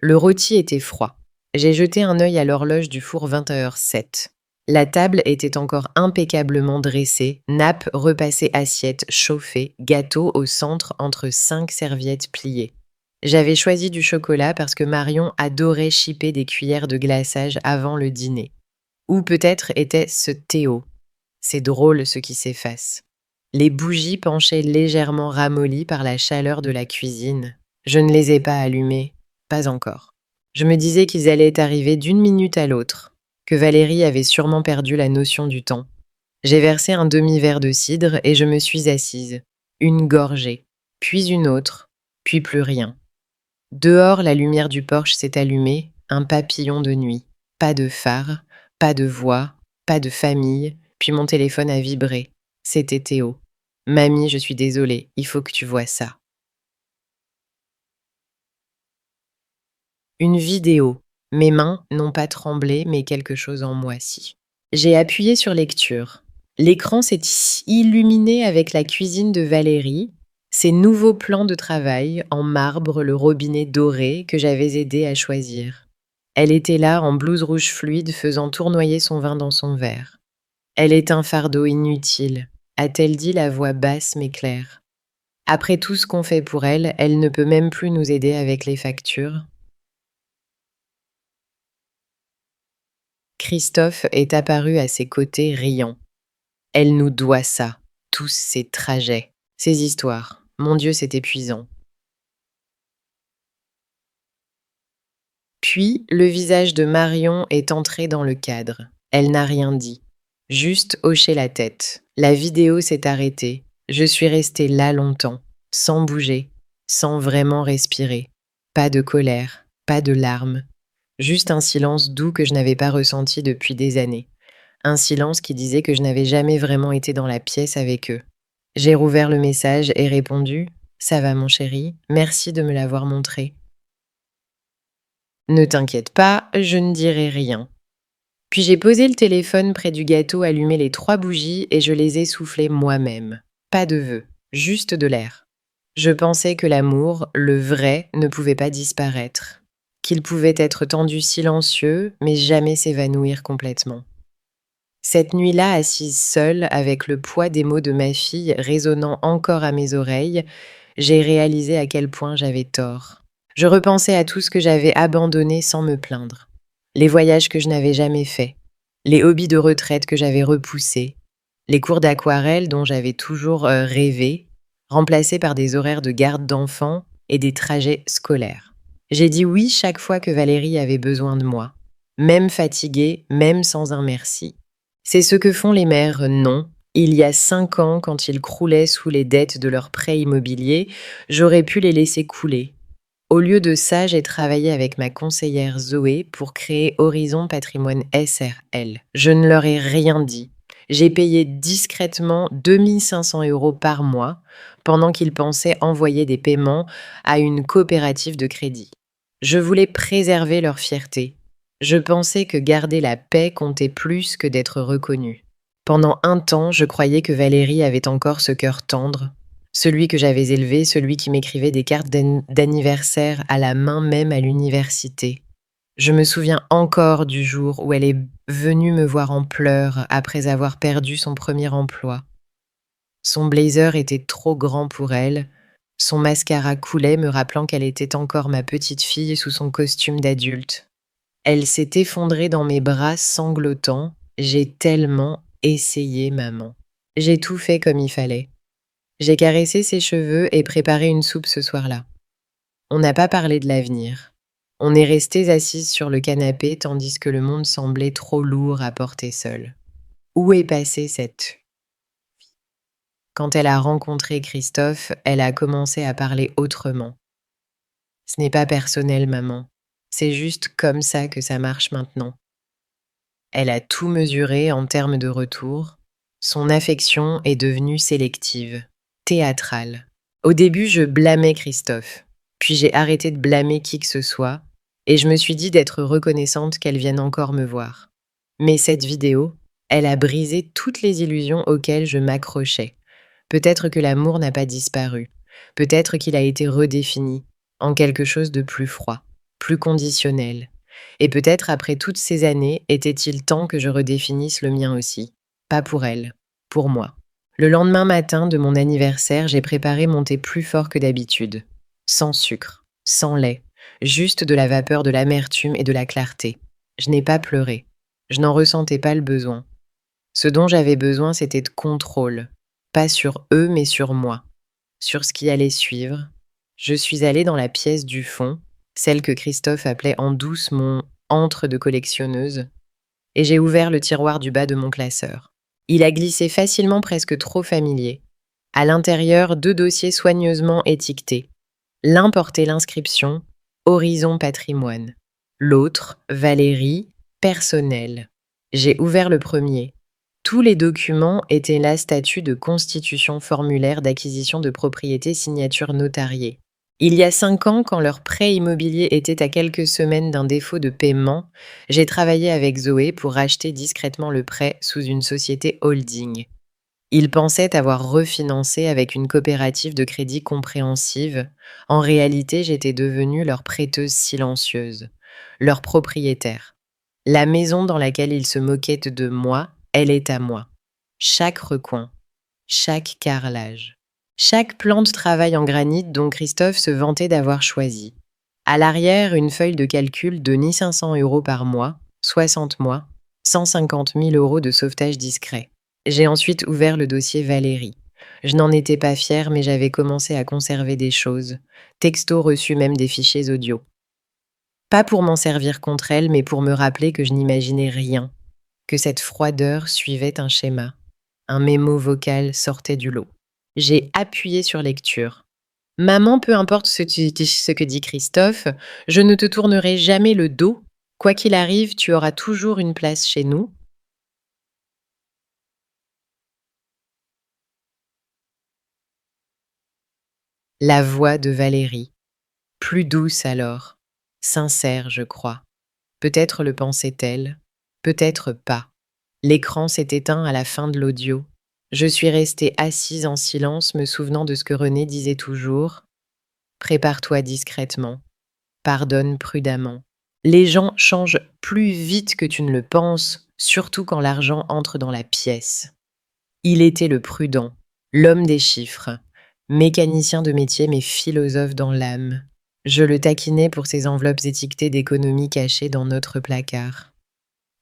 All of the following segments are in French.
Le rôti était froid. J'ai jeté un œil à l'horloge du four 20h07. La table était encore impeccablement dressée, nappe repassée, assiette chauffée, gâteau au centre entre 5 serviettes pliées. J'avais choisi du chocolat parce que Marion adorait chipper des cuillères de glaçage avant le dîner. Ou peut-être était-ce Théo. C'est drôle ce qui s'efface. Les bougies penchaient légèrement ramollies par la chaleur de la cuisine. Je ne les ai pas allumées, pas encore. Je me disais qu'ils allaient arriver d'une minute à l'autre, que Valérie avait sûrement perdu la notion du temps. J'ai versé un demi-verre de cidre et je me suis assise. Une gorgée, puis une autre, puis plus rien. Dehors, la lumière du porche s'est allumée, un papillon de nuit. Pas de phare, pas de voix, pas de famille, puis mon téléphone a vibré. C'était Théo. Mamie, je suis désolée, il faut que tu vois ça. Une vidéo. Mes mains n'ont pas tremblé, mais quelque chose en moi si. J'ai appuyé sur lecture. L'écran s'est illuminé avec la cuisine de Valérie, ses nouveaux plans de travail en marbre, le robinet doré que j'avais aidé à choisir. Elle était là en blouse rouge fluide faisant tournoyer son vin dans son verre. Elle est un fardeau inutile, a-t-elle dit la voix basse mais claire. Après tout ce qu'on fait pour elle, elle ne peut même plus nous aider avec les factures. Christophe est apparu à ses côtés riant. Elle nous doit ça, tous ces trajets, ces histoires. Mon Dieu, c'est épuisant. Puis, le visage de Marion est entré dans le cadre. Elle n'a rien dit, juste hoché la tête. La vidéo s'est arrêtée. Je suis restée là longtemps, sans bouger, sans vraiment respirer. Pas de colère, pas de larmes, juste un silence doux que je n'avais pas ressenti depuis des années. Un silence qui disait que je n'avais jamais vraiment été dans la pièce avec eux. J'ai rouvert le message et répondu « Ça va mon chéri, merci de me l'avoir montré. » Ne t'inquiète pas, je ne dirai rien. Puis j'ai posé le téléphone près du gâteau, allumé les 3 bougies et je les ai soufflées moi-même. Pas de vœux, juste de l'air. Je pensais que l'amour, le vrai, ne pouvait pas disparaître, qu'il pouvait être tendu silencieux, mais jamais s'évanouir complètement. Cette nuit-là, assise seule, avec le poids des mots de ma fille résonnant encore à mes oreilles, j'ai réalisé à quel point j'avais tort. Je repensais à tout ce que j'avais abandonné sans me plaindre. Les voyages que je n'avais jamais faits, les hobbies de retraite que j'avais repoussés, les cours d'aquarelle dont j'avais toujours rêvé, remplacés par des horaires de garde d'enfants et des trajets scolaires. J'ai dit oui chaque fois que Valérie avait besoin de moi, même fatiguée, même sans un merci. C'est ce que font les mères, non. Il y a 5 ans, quand ils croulaient sous les dettes de leurs prêts immobiliers, j'aurais pu les laisser couler. Au lieu de ça, j'ai travaillé avec ma conseillère Zoé pour créer Horizon Patrimoine SRL. Je ne leur ai rien dit. J'ai payé discrètement 2500 € par mois pendant qu'ils pensaient envoyer des paiements à une coopérative de crédit. Je voulais préserver leur fierté. Je pensais que garder la paix comptait plus que d'être reconnue. Pendant un temps, je croyais que Valérie avait encore ce cœur tendre, celui que j'avais élevé, celui qui m'écrivait des cartes d'anniversaire à la main même à l'université. Je me souviens encore du jour où elle est venue me voir en pleurs après avoir perdu son premier emploi. Son blazer était trop grand pour elle, son mascara coulait me rappelant qu'elle était encore ma petite fille sous son costume d'adulte. Elle s'est effondrée dans mes bras sanglotants. J'ai tellement essayé, maman. J'ai tout fait comme il fallait. J'ai caressé ses cheveux et préparé une soupe ce soir-là. On n'a pas parlé de l'avenir. On est restés assises sur le canapé tandis que le monde semblait trop lourd à porter seul. Où est passée cette... Quand elle a rencontré Christophe, elle a commencé à parler autrement. Ce n'est pas personnel, maman. C'est juste comme ça que ça marche maintenant. Elle a tout mesuré en termes de retour. Son affection est devenue sélective, théâtrale. Au début, je blâmais Christophe. Puis j'ai arrêté de blâmer qui que ce soit, et je me suis dit d'être reconnaissante qu'elle vienne encore me voir. Mais cette vidéo, elle a brisé toutes les illusions auxquelles je m'accrochais. Peut-être que l'amour n'a pas disparu. Peut-être qu'il a été redéfini en quelque chose de plus froid. plus conditionnel. Et peut-être après toutes ces années, était-il temps que je redéfinisse le mien aussi. Pas pour elle, pour moi. Le lendemain matin de mon anniversaire, j'ai préparé mon thé plus fort que d'habitude. Sans sucre, sans lait, juste de la vapeur, de l'amertume et de la clarté. Je n'ai pas pleuré. Je n'en ressentais pas le besoin. Ce dont j'avais besoin, c'était de contrôle. Pas sur eux, mais sur moi. Sur ce qui allait suivre. Je suis allée dans la pièce du fond, celle que Christophe appelait en douce mon antre de collectionneuse, et j'ai ouvert le tiroir du bas de mon classeur. Il a glissé facilement, presque trop familier. À l'intérieur, 2 dossiers soigneusement étiquetés. L'un portait l'inscription Horizon Patrimoine. L'autre, Valérie, personnel. J'ai ouvert le premier. Tous les documents étaient la statut de constitution formulaire d'acquisition de propriété signature notariée. Il y a 5 ans, quand leur prêt immobilier était à quelques semaines d'un défaut de paiement, j'ai travaillé avec Zoé pour racheter discrètement le prêt sous une société holding. Ils pensaient avoir refinancé avec une coopérative de crédit compréhensive. En réalité, j'étais devenue leur prêteuse silencieuse, leur propriétaire. La maison dans laquelle ils se moquaient de moi, elle est à moi. Chaque recoin, chaque carrelage, chaque plan de travail en granit dont Christophe se vantait d'avoir choisi. À l'arrière, une feuille de calcul de 1500 € par mois, 60 mois, 150 000 € de sauvetage discret. J'ai ensuite ouvert le dossier Valérie. Je n'en étais pas fière, mais j'avais commencé à conserver des choses. Texto reçu, même des fichiers audio. Pas pour m'en servir contre elle, mais pour me rappeler que je n'imaginais rien, que cette froideur suivait un schéma. Un mémo vocal sortait du lot. J'ai appuyé sur lecture. Maman, peu importe ce que dit Christophe, je ne te tournerai jamais le dos. Quoi qu'il arrive, tu auras toujours une place chez nous. La voix de Valérie. Plus douce alors. Sincère, je crois. Peut-être le pensait-elle, peut-être pas. L'écran s'est éteint à la fin de l'audio. Je suis restée assise en silence, me souvenant de ce que René disait toujours. Prépare-toi discrètement. Pardonne prudemment. Les gens changent plus vite que tu ne le penses, surtout quand l'argent entre dans la pièce. Il était le prudent, l'homme des chiffres, mécanicien de métier mais philosophe dans l'âme. Je le taquinais pour ses enveloppes étiquetées d'économie cachées dans notre placard.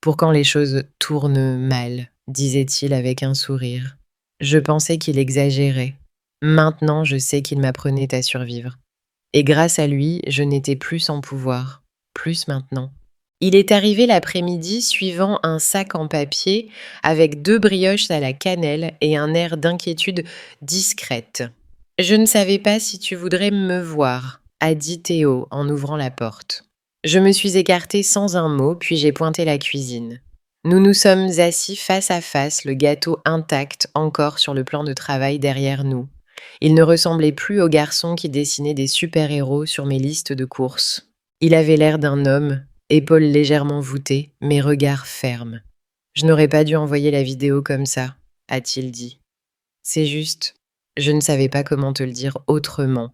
Pour quand les choses tournent mal, disait-il avec un sourire. Je pensais qu'il exagérait. Maintenant, je sais qu'il m'apprenait à survivre. Et grâce à lui, je n'étais plus sans pouvoir. Plus maintenant. Il est arrivé l'après-midi suivant un sac en papier avec 2 brioches à la cannelle et un air d'inquiétude discrète. « Je ne savais pas si tu voudrais me voir », a dit Théo en ouvrant la porte. Je me suis écartée sans un mot, puis j'ai pointé la cuisine. Nous nous sommes assis face à face, le gâteau intact encore sur le plan de travail derrière nous. Il ne ressemblait plus au garçon qui dessinait des super-héros sur mes listes de courses. Il avait l'air d'un homme, épaules légèrement voûtées, mais regard ferme. « Je n'aurais pas dû envoyer la vidéo comme ça », a-t-il dit. « C'est juste, je ne savais pas comment te le dire autrement. »«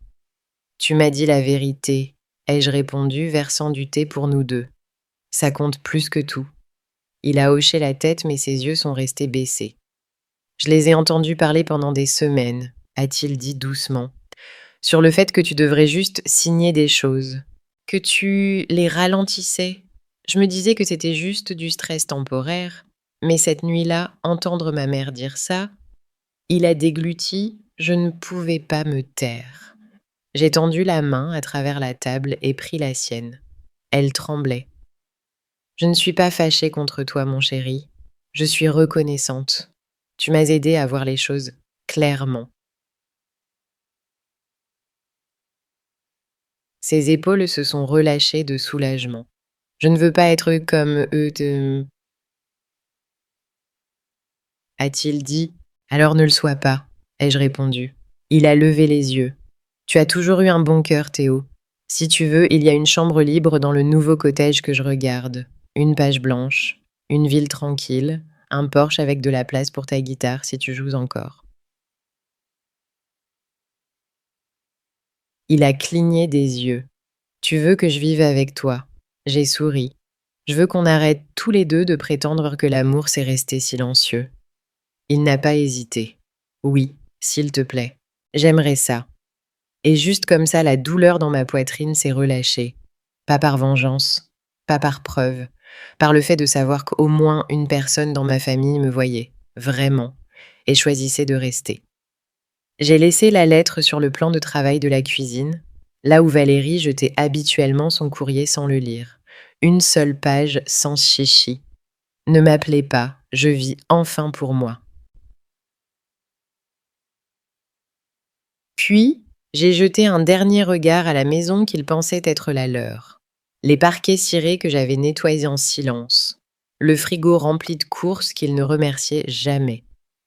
Tu m'as dit la vérité », ai-je répondu, versant du thé pour nous deux. « Ça compte plus que tout. » Il a hoché la tête, mais ses yeux sont restés baissés. « Je les ai entendus parler pendant des semaines », a-t-il dit doucement, sur le fait que tu devrais juste signer des choses, que tu les ralentissais. Je me disais que c'était juste du stress temporaire, mais cette nuit-là, entendre ma mère dire ça, il a dégluti, je ne pouvais pas me taire. J'ai tendu la main à travers la table et pris la sienne. Elle tremblait. Je ne suis pas fâchée contre toi, mon chéri. Je suis reconnaissante. Tu m'as aidé à voir les choses clairement. Ses épaules se sont relâchées de soulagement. Je ne veux pas être comme eux, a-t-il dit. Alors ne le sois pas, ai-je répondu. Il a levé les yeux. Tu as toujours eu un bon cœur, Théo. Si tu veux, il y a une chambre libre dans le nouveau cottage que je regarde. Une page blanche, une ville tranquille, un porche avec de la place pour ta guitare si tu joues encore. Il a cligné des yeux. Tu veux que je vive avec toi. J'ai souri. Je veux qu'on arrête tous les deux de prétendre que l'amour c'est resté silencieux. Il n'a pas hésité. Oui, s'il te plaît. J'aimerais ça. Et juste comme ça, la douleur dans ma poitrine s'est relâchée. Pas par vengeance, pas par preuve, par le fait de savoir qu'au moins une personne dans ma famille me voyait, vraiment, et choisissait de rester. J'ai laissé la lettre sur le plan de travail de la cuisine, là où Valérie jetait habituellement son courrier sans le lire. Une seule page sans chichi. Ne m'appelez pas, je vis enfin pour moi. Puis, j'ai jeté un dernier regard à la maison qu'il pensait être la leur. Les parquets cirés que j'avais nettoyés en silence. Le frigo rempli de courses qu'il ne remerciait jamais.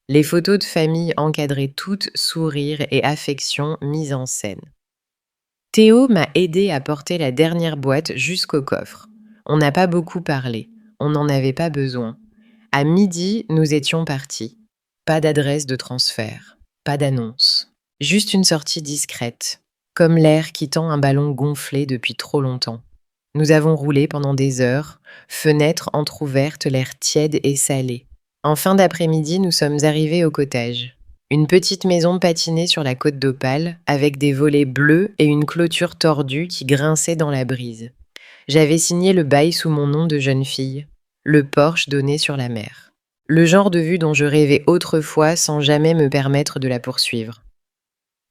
Les photos de famille encadrées toutes sourires et affection mises en scène. Théo m'a aidé à porter la dernière boîte jusqu'au coffre. On n'a pas beaucoup parlé. On n'en avait pas besoin. À midi, nous étions partis. Pas d'adresse de transfert. Pas d'annonce. Juste une sortie discrète, comme l'air quittant un ballon gonflé depuis trop longtemps. Nous avons roulé pendant des heures, fenêtres entr'ouvertes, l'air tiède et salé. En fin d'après-midi, nous sommes arrivés au cottage. Une petite maison patinée sur la côte d'Opale, avec des volets bleus et une clôture tordue qui grinçait dans la brise. J'avais signé le bail sous mon nom de jeune fille. Le porche donnait sur la mer. Le genre de vue dont je rêvais autrefois sans jamais me permettre de la poursuivre.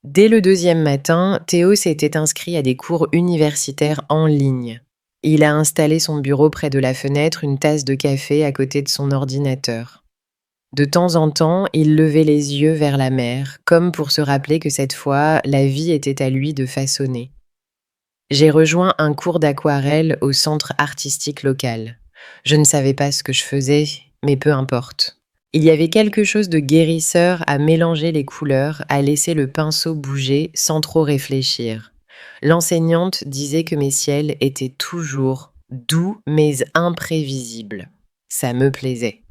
Dès le deuxième matin, Théo s'était inscrit à des cours universitaires en ligne. Il a installé son bureau près de la fenêtre, une tasse de café à côté de son ordinateur. De temps en temps, il levait les yeux vers la mer, comme pour se rappeler que cette fois, la vie était à lui de façonner. J'ai rejoint un cours d'aquarelle au centre artistique local. Je ne savais pas ce que je faisais, mais peu importe. Il y avait quelque chose de guérisseur à mélanger les couleurs, à laisser le pinceau bouger sans trop réfléchir. L'enseignante disait que mes ciels étaient toujours doux mais imprévisibles. Ça me plaisait.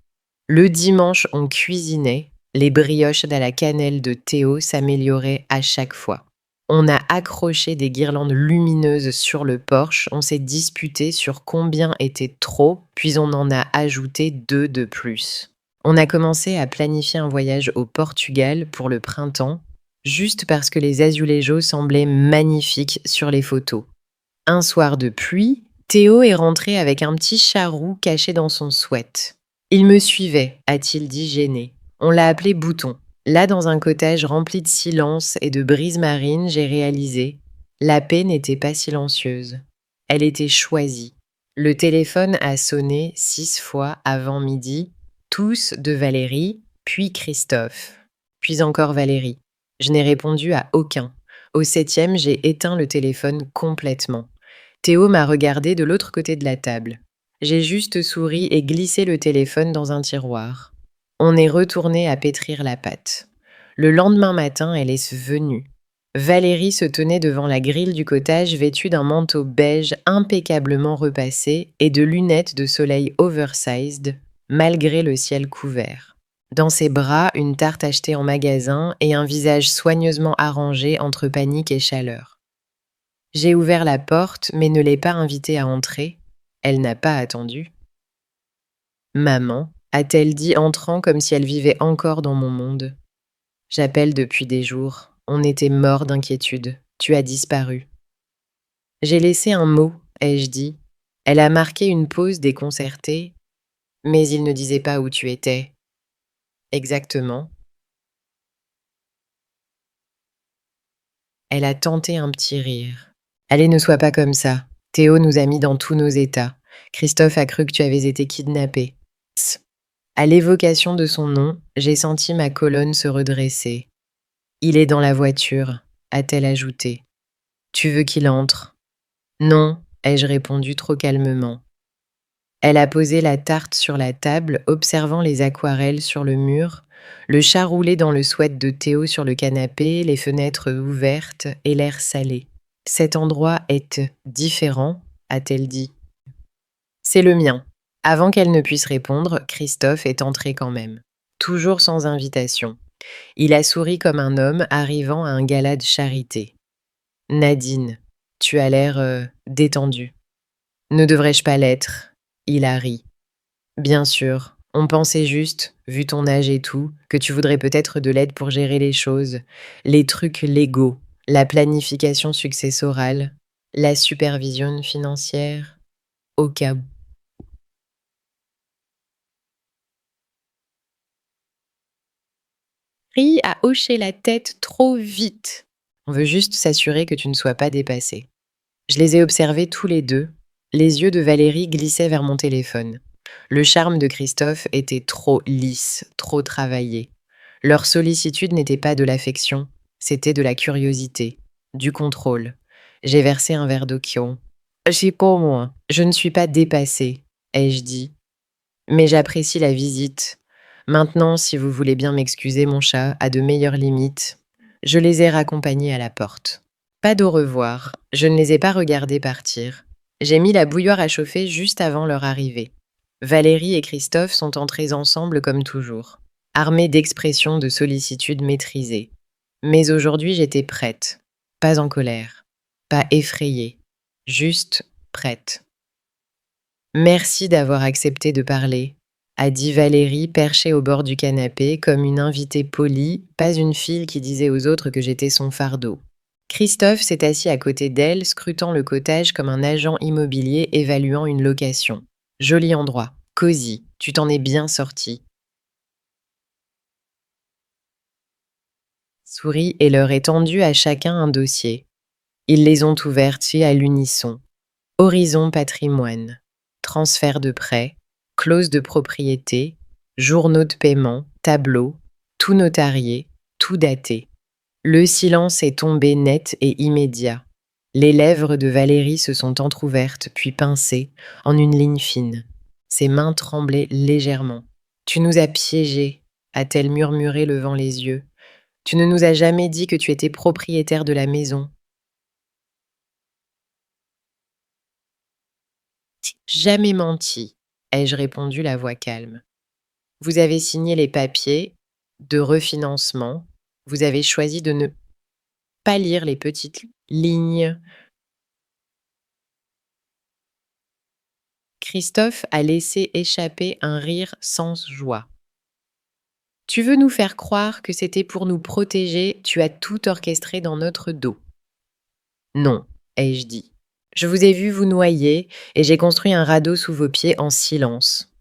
Le dimanche, on cuisinait. Les brioches à la cannelle de Théo s'amélioraient à chaque fois. On a accroché des guirlandes lumineuses sur le porche, on s'est disputé sur combien était trop, puis on en a ajouté 2 de plus. On a commencé à planifier un voyage au Portugal pour le printemps, juste parce que les azulejos semblaient magnifiques sur les photos. Un soir de pluie, Théo est rentré avec un petit charroux caché dans son sweat. Il me suivait, a-t-il dit gêné. On l'a appelé Bouton. Là, dans un cottage rempli de silence et de brises marines, j'ai réalisé, la paix n'était pas silencieuse. Elle était choisie. Le téléphone a sonné 6 fois avant midi, tous de Valérie, puis Christophe, puis encore Valérie. Je n'ai répondu à aucun. Au 7e, j'ai éteint le téléphone complètement. Théo m'a regardé de l'autre côté de la table. J'ai juste souri et glissé le téléphone dans un tiroir. On est retourné à pétrir la pâte. Le lendemain matin, elle est venue. Valérie se tenait devant la grille du cottage vêtue d'un manteau beige impeccablement repassé et de lunettes de soleil oversized, malgré le ciel couvert. Dans ses bras, une tarte achetée en magasin et un visage soigneusement arrangé entre panique et chaleur. J'ai ouvert la porte, mais ne l'ai pas invitée à entrer. Elle n'a pas attendu. Maman, a-t-elle dit entrant comme si elle vivait encore dans mon monde. J'appelle depuis des jours. On était mort d'inquiétude. Tu as disparu. J'ai laissé un mot, ai-je dit. Elle a marqué une pause déconcertée, mais il ne disait pas où tu étais. Exactement. Elle a tenté un petit rire. Allez, ne sois pas comme ça. Théo nous a mis dans tous nos états. Christophe a cru que tu avais été kidnappé. Tss. À l'évocation de son nom, j'ai senti ma colonne se redresser. Il est dans la voiture, a-t-elle ajouté. Tu veux qu'il entre? Non, ai-je répondu trop calmement. Elle a posé la tarte sur la table, observant les aquarelles sur le mur, le chat roulé dans le sweat de Théo sur le canapé, les fenêtres ouvertes et l'air salé. Cet endroit est différent, a-t-elle dit. C'est le mien. Avant qu'elle ne puisse répondre, Christophe est entré quand même. Toujours sans invitation. Il a souri comme un homme arrivant à un gala de charité. Nadine, Tu as l'air détendu. Ne devrais-je pas l'être? Il a ri. Bien sûr, on pensait juste, vu ton âge et tout, que tu voudrais peut-être de l'aide pour gérer les choses, les trucs légaux, la planification successorale, la supervision financière, au cas où. Ri a hoché la tête trop vite. On veut juste s'assurer que tu ne sois pas dépassé. Je les ai observés tous les deux. Les yeux de Valérie glissaient vers mon téléphone. Le charme de Christophe était trop lisse, trop travaillé. Leur sollicitude n'était pas de l'affection, c'était de la curiosité, du contrôle. J'ai versé un verre d'eau Kion. J'ai pas moi. Je ne suis pas dépassée, ai-je dit. Mais j'apprécie la visite. Maintenant, si vous voulez bien m'excuser, mon chat a de meilleures limites. Je les ai raccompagnés à la porte. Pas d'au revoir. Je ne les ai pas regardés partir. J'ai mis la bouilloire à chauffer juste avant leur arrivée. Valérie et Christophe sont entrés ensemble comme toujours, armés d'expressions de sollicitude maîtrisée. Mais aujourd'hui, j'étais prête. Pas en colère. Pas effrayée. Juste prête. Merci d'avoir accepté de parler, a dit Valérie perchée au bord du canapé comme une invitée polie, pas une fille qui disait aux autres que j'étais son fardeau. Christophe s'est assis à côté d'elle, scrutant le cottage comme un agent immobilier évaluant une location. Joli endroit, cosy, tu t'en es bien sorti. Souris et leur est tendu à chacun un dossier. Ils les ont ouvertis à l'unisson. Horizon patrimoine, transfert de prêt, clause de propriété, journaux de paiement, tableau, tout notarié, tout daté. Le silence est tombé net et immédiat. Les lèvres de Valérie se sont entr'ouvertes puis pincées en une ligne fine. Ses mains tremblaient légèrement. Tu nous as piégés, a-t-elle murmuré levant les yeux. Tu ne nous as jamais dit que tu étais propriétaire de la maison. Jamais menti, ai-je répondu la voix calme. Vous avez signé les papiers de refinancement. Vous avez choisi de ne pas lire les petites lignes. Christophe a laissé échapper un rire sans joie. Tu veux nous faire croire que c'était pour nous protéger, tu as tout orchestré dans notre dos. Non, ai-je dit. Je vous ai vu vous noyer et j'ai construit un radeau sous vos pieds en silence.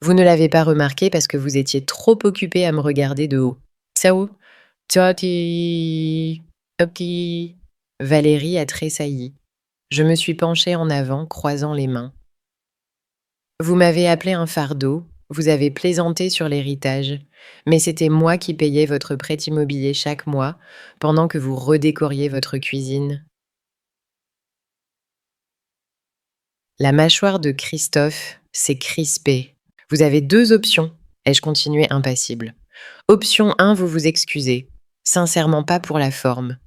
Vous ne l'avez pas remarqué parce que vous étiez trop occupé à me regarder de haut. Sao, tati, ok. Valérie a tressailli. Je me suis penchée en avant, croisant les mains. Vous m'avez appelé un fardeau, vous avez plaisanté sur l'héritage, mais c'était moi qui payais votre prêt immobilier chaque mois pendant que vous redécoriez votre cuisine. La mâchoire de Christophe s'est crispée. Vous avez deux options, ai-je continué impassible. Option 1, vous vous excusez. Sincèrement pas pour la forme.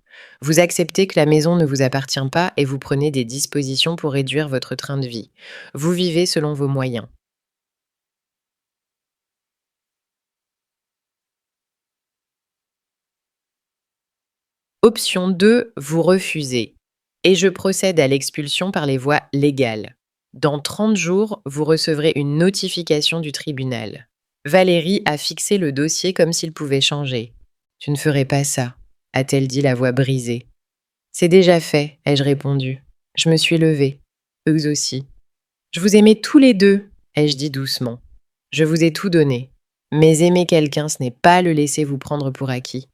Vous acceptez que la maison ne vous appartient pas et vous prenez des dispositions pour réduire votre train de vie. Vous vivez selon vos moyens. Option 2, vous refusez. Et je procède à l'expulsion par les voies légales. Dans 30 jours, vous recevrez une notification du tribunal. Valérie a fixé le dossier comme s'il pouvait changer. Tu ne ferais pas ça, a-t-elle dit la voix brisée. C'est déjà fait, ai-je répondu. Je me suis levée. Eux aussi. Je vous aimais tous les deux, ai-je dit doucement. Je vous ai tout donné. Mais aimer quelqu'un, ce n'est pas le laisser vous prendre pour acquis.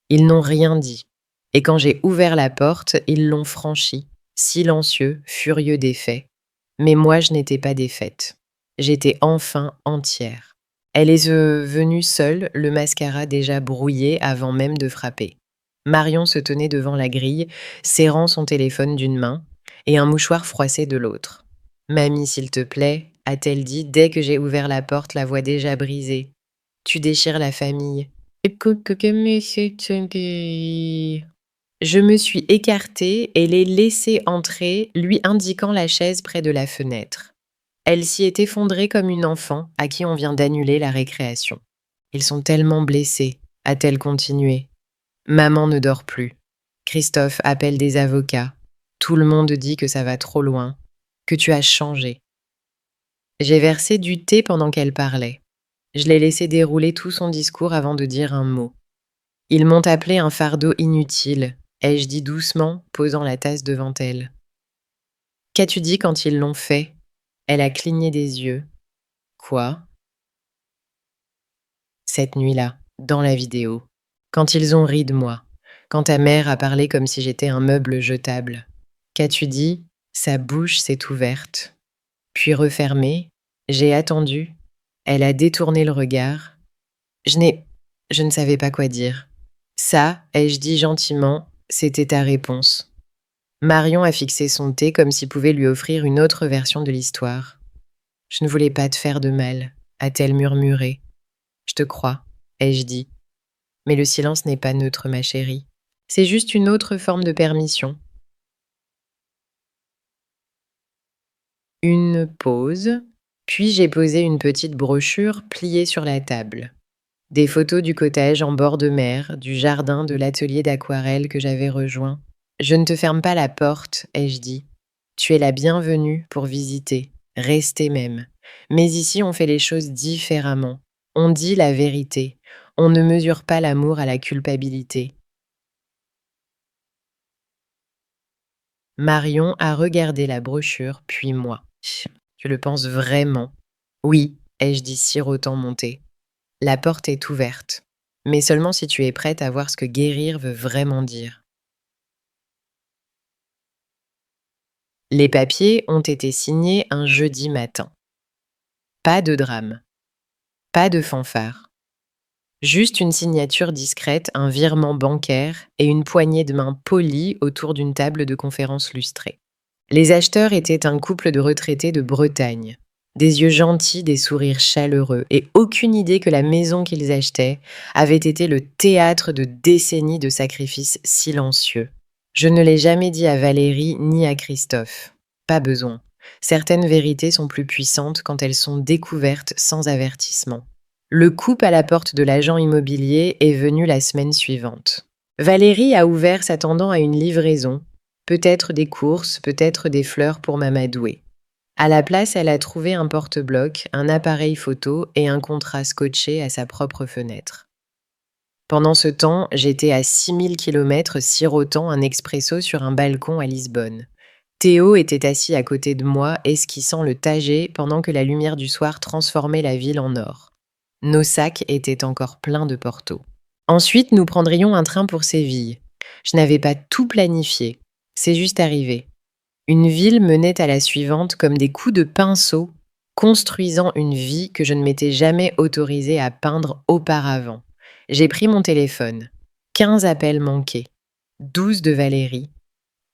Ils n'ont rien dit. Et quand j'ai ouvert la porte, ils l'ont franchie, silencieux, furieux d'effet. Mais moi, je n'étais pas défaite. J'étais enfin entière. Elle est venue seule, le mascara déjà brouillé avant même de frapper. Marion se tenait devant la grille, serrant son téléphone d'une main et un mouchoir froissé de l'autre. « Mamie, s'il te plaît, a-t-elle dit dès que j'ai ouvert la porte, la voix déjà brisée. Tu déchires la famille. Je me suis écartée et l'ai laissée entrer, lui indiquant la chaise près de la fenêtre. Elle s'y est effondrée comme une enfant à qui on vient d'annuler la récréation. Ils sont tellement blessés, a-t-elle continué. Maman ne dort plus. Christophe appelle des avocats. Tout le monde dit que ça va trop loin, que tu as changé. J'ai versé du thé pendant qu'elle parlait. Je l'ai laissé dérouler tout son discours avant de dire un mot. Ils m'ont appelé un fardeau inutile, ai-je dit doucement, posant la tasse devant elle. Qu'as-tu dit quand ils l'ont fait? Elle a cligné des yeux. Quoi? Cette nuit-là, dans la vidéo, quand ils ont ri de moi, quand ta mère a parlé comme si j'étais un meuble jetable. Qu'as-tu dit? Sa bouche s'est ouverte, puis refermée. J'ai attendu. Elle a détourné le regard. Je ne savais pas quoi dire. Ça, ai-je dit gentiment, c'était ta réponse. Marion a fixé son thé comme s'il pouvait lui offrir une autre version de l'histoire. Je ne voulais pas te faire de mal, a-t-elle murmuré. Je te crois, ai-je dit. Mais le silence n'est pas neutre, ma chérie. C'est juste une autre forme de permission. Une pause, puis j'ai posé une petite brochure pliée sur la table. Des photos du cottage en bord de mer, du jardin de l'atelier d'aquarelle que j'avais rejoint. Je ne te ferme pas la porte, ai-je dit. Tu es la bienvenue pour visiter, rester même. Mais ici, on fait les choses différemment. On dit la vérité. On ne mesure pas l'amour à la culpabilité. Marion a regardé la brochure, puis moi. Tu le penses vraiment? Oui, ai-je dit sirotant mon thé. La porte est ouverte, mais seulement si tu es prête à voir ce que guérir veut vraiment dire. Les papiers ont été signés un jeudi matin. Pas de drame, pas de fanfare. Juste une signature discrète, un virement bancaire et une poignée de main polie autour d'une table de conférence lustrée. Les acheteurs étaient un couple de retraités de Bretagne. Des yeux gentils, des sourires chaleureux et aucune idée que la maison qu'ils achetaient avait été le théâtre de décennies de sacrifices silencieux. Je ne l'ai jamais dit à Valérie ni à Christophe. Pas besoin. Certaines vérités sont plus puissantes quand elles sont découvertes sans avertissement. Le coup à la porte de l'agent immobilier est venu la semaine suivante. Valérie a ouvert s'attendant à une livraison, peut-être des courses, peut-être des fleurs pour m'amadouer. À la place, elle a trouvé un porte-bloc, un appareil photo et un contrat scotché à sa propre fenêtre. Pendant ce temps, j'étais à 6000 km sirotant un expresso sur un balcon à Lisbonne. Théo était assis à côté de moi, esquissant le Tager pendant que la lumière du soir transformait la ville en or. Nos sacs étaient encore pleins de Porto. Ensuite, nous prendrions un train pour Séville. Je n'avais pas tout planifié. C'est juste arrivé. Une ville menait à la suivante comme des coups de pinceau, construisant une vie que je ne m'étais jamais autorisée à peindre auparavant. J'ai pris mon téléphone. 15 appels manqués. 12 de Valérie.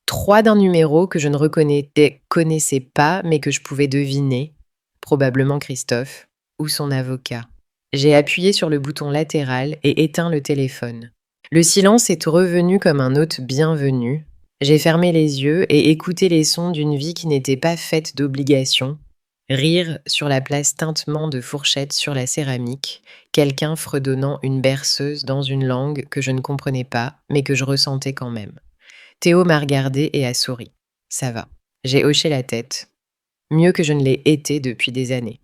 3 d'un numéro que je ne connaissais pas mais que je pouvais deviner, probablement Christophe, ou son avocat. J'ai appuyé sur le bouton latéral et éteint le téléphone. Le silence est revenu comme un hôte bienvenu. J'ai fermé les yeux et écouté les sons d'une vie qui n'était pas faite d'obligations. Rire sur la place tintement de fourchettes sur la céramique, quelqu'un fredonnant une berceuse dans une langue que je ne comprenais pas, mais que je ressentais quand même. Théo m'a regardé et a souri. Ça va. J'ai hoché la tête. Mieux que je ne l'ai été depuis des années.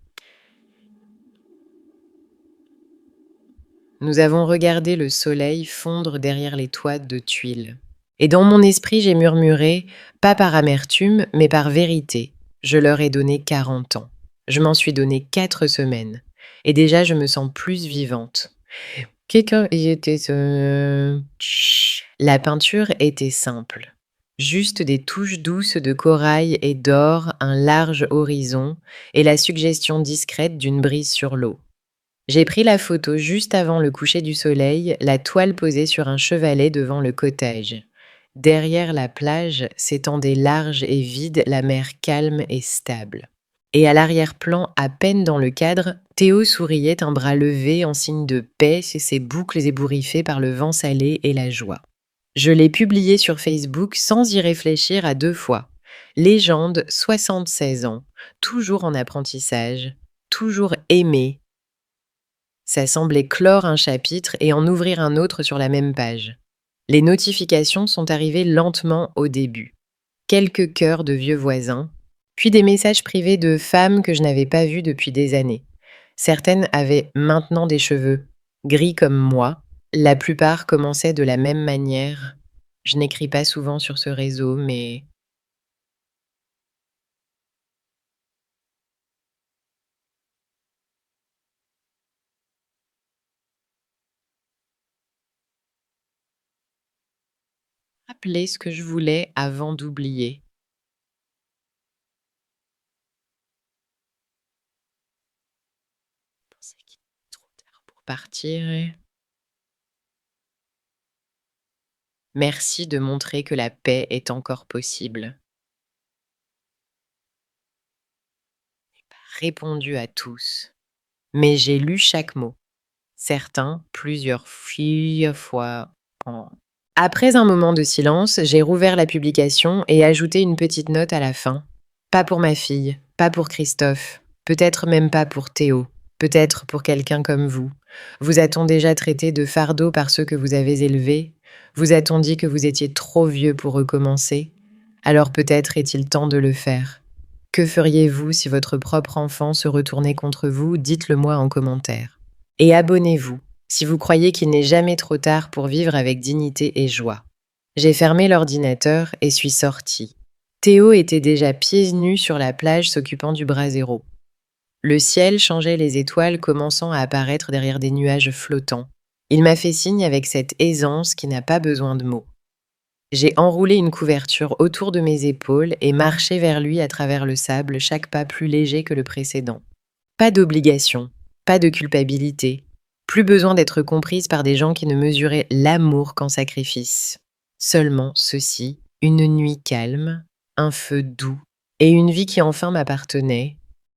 Nous avons regardé le soleil fondre derrière les toits de tuiles. Et dans mon esprit, j'ai murmuré, pas par amertume, mais par vérité. Je leur ai donné 40 ans. Je m'en suis donné 4 semaines. Et déjà, je me sens plus vivante. Quelqu'un y était... La peinture était simple. Juste des touches douces de corail et d'or, un large horizon et la suggestion discrète d'une brise sur l'eau. J'ai pris la photo juste avant le coucher du soleil, la toile posée sur un chevalet devant le cottage. Derrière la plage s'étendait large et vide la mer calme et stable. Et à l'arrière-plan, à peine dans le cadre, Théo souriait un bras levé en signe de paix, ses boucles ébouriffées par le vent salé et la joie. Je l'ai publié sur Facebook sans y réfléchir à 2 fois. Légende, 76 ans, toujours en apprentissage, toujours aimé. Ça semblait clore un chapitre et en ouvrir un autre sur la même page. Les notifications sont arrivées lentement au début. quelques cœurs de vieux voisins, puis des messages privés de femmes que je n'avais pas vues depuis des années. Certaines avaient maintenant des cheveux gris comme moi. La plupart commençaient de la même manière. Je n'écris pas souvent sur ce réseau, mais rappeler ce que je voulais avant d'oublier. Je pensais qu'il était trop tard pour partir. Merci de montrer que la paix est encore possible. Répondu à tous, mais j'ai lu chaque mot. Certains plusieurs fois. en- Après un moment de silence, j'ai rouvert la publication et ajouté une petite note à la fin. Pas pour ma fille, pas pour Christophe, peut-être même pas pour Théo, peut-être pour quelqu'un comme vous. Vous a-t-on déjà traité de fardeau par ceux que vous avez élevés? Vous a-t-on dit que vous étiez trop vieux pour recommencer? Alors peut-être est-il temps de le faire. Que feriez-vous si votre propre enfant se retournait contre vous? Dites-le moi en commentaire. Et abonnez-vous si vous croyez qu'il n'est jamais trop tard pour vivre avec dignité et joie. J'ai fermé l'ordinateur et suis sortie. Théo était déjà pieds nus sur la plage s'occupant du brasero. Le ciel changeait, les étoiles commençant à apparaître derrière des nuages flottants. Il m'a fait signe avec cette aisance qui n'a pas besoin de mots. J'ai enroulé une couverture autour de mes épaules et marché vers lui à travers le sable, chaque pas plus léger que le précédent. Pas d'obligation, pas de culpabilité, plus besoin d'être comprise par des gens qui ne mesuraient l'amour qu'en sacrifice. Seulement ceci, une nuit calme, un feu doux et une vie qui enfin m'appartenait,